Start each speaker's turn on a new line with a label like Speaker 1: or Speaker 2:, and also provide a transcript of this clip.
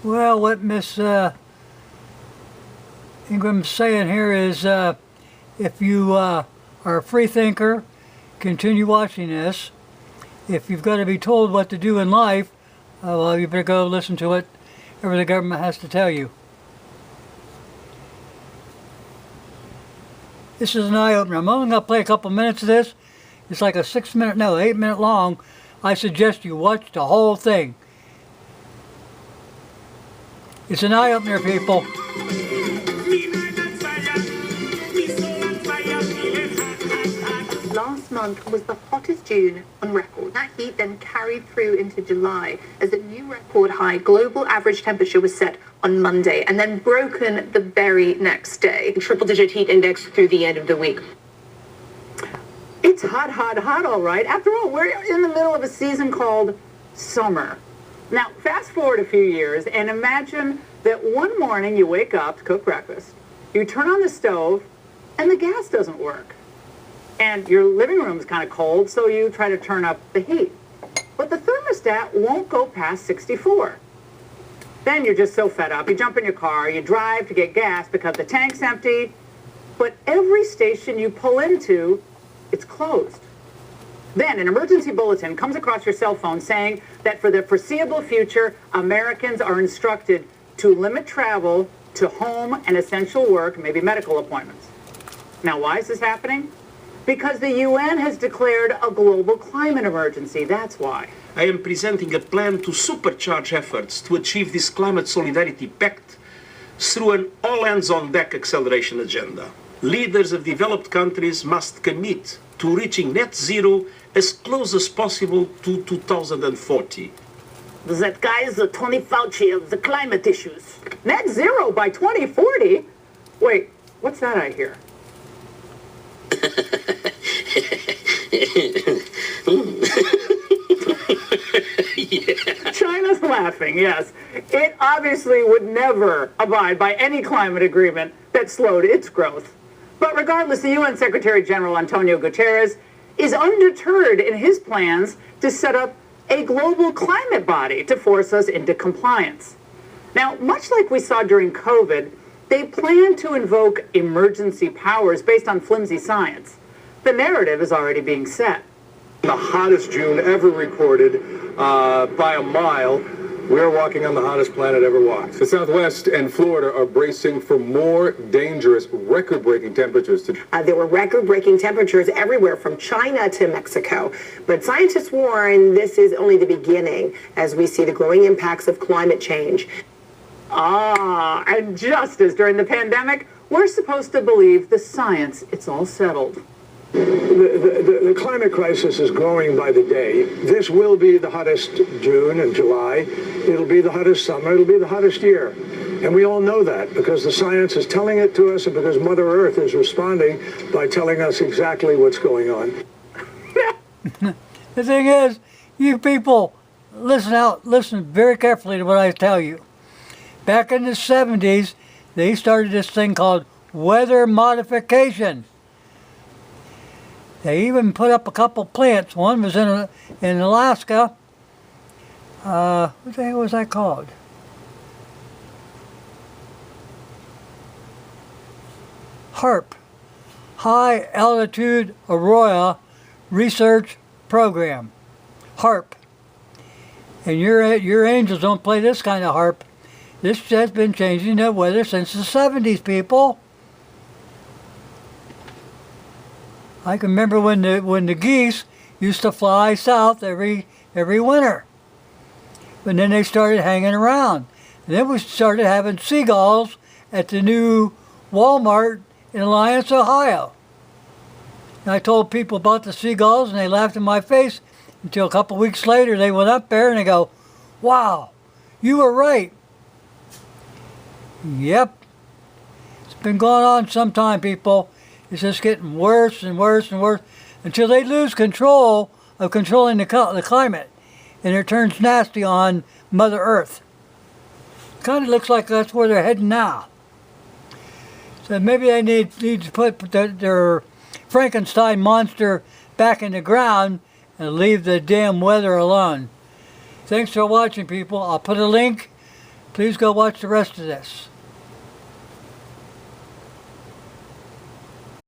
Speaker 1: Well, what Miss Ingram's saying here is if you are a free thinker, continue watching this. If you've got to be told what to do in life, well, you better go listen to whatever the government has to tell you. This is an eye-opener. I'm only going to play a couple minutes of this. It's like a 8-minute long. I suggest you watch the whole thing. It's an eye-opener, people.
Speaker 2: Last month was the hottest June on record. That heat then carried through into July as a new record high global average temperature was set on Monday and then broken the very next day.
Speaker 3: Triple-digit heat index through the end of the week.
Speaker 4: It's hot, hot, hot, all right. After all, we're in the middle of a season called summer. Now, fast forward a few years and imagine that one morning you wake up to cook breakfast, you turn on the stove, and the gas doesn't work. And your living room is kind of cold, so you try to turn up the heat. But the thermostat won't go past 64. Then you're just so fed up, you jump in your car, you drive to get gas because the tank's empty, but every station you pull into, it's closed. Then an emergency bulletin comes across your cell phone saying that for the foreseeable future, Americans are instructed to limit travel to home and essential work, maybe medical appointments. Now, why is this happening? Because the UN has declared a global climate emergency. That's why.
Speaker 5: I am presenting a plan to supercharge efforts to achieve this climate solidarity pact through an all-hands-on-deck acceleration agenda. Leaders of developed countries must commit to reaching net zero as close as possible to 2040.
Speaker 4: That guy is the Tony Fauci of the climate issues. Net zero by 2040? Wait, what's that I hear? Yeah. China's laughing, yes. It obviously would never abide by any climate agreement that slowed its growth. But regardless, the UN Secretary General Antonio Guterres is undeterred in his plans to set up a global climate body to force us into compliance. Now, much like we saw during COVID, they plan to invoke emergency powers based on flimsy science. The narrative is already being set.
Speaker 6: The hottest June ever recorded by a mile. We're walking on the hottest planet ever walked. The Southwest and Florida are bracing for more dangerous, record-breaking temperatures today.
Speaker 3: There were record-breaking temperatures everywhere from China to Mexico. But scientists warn this is only the beginning as we see the growing impacts of climate change.
Speaker 4: And just as during the pandemic, we're supposed to believe the science, it's all settled.
Speaker 7: The climate crisis is growing by the day. This will be the hottest June and July. It'll be the hottest summer. It'll be the hottest year. And we all know that because the science is telling it to us and because Mother Earth is responding by telling us exactly what's going on.
Speaker 1: The thing is, you people, listen very carefully to what I tell you. Back in the 70s, they started this thing called weather modification. They even put up a couple plants. One was in Alaska. What the hell was that called? HAARP, High Altitude Aurora Research Program. HAARP. And your angels don't play this kind of harp. This has been changing the weather since the 70s, people. I can remember when the geese used to fly south every winter. But then they started hanging around. And then we started having seagulls at the new Walmart in Alliance, Ohio. And I told people about the seagulls and they laughed in my face until a couple weeks later they went up there and they go, "Wow, you were right." Yep. It's been going on some time, people. It's just getting worse and worse and worse until they lose control of controlling the climate and it turns nasty on Mother Earth. Kind of looks like that's where they're heading now. So maybe they need to put their Frankenstein monster back in the ground and leave the damn weather alone. Thanks for watching, people. I'll put a link. Please go watch the rest of this.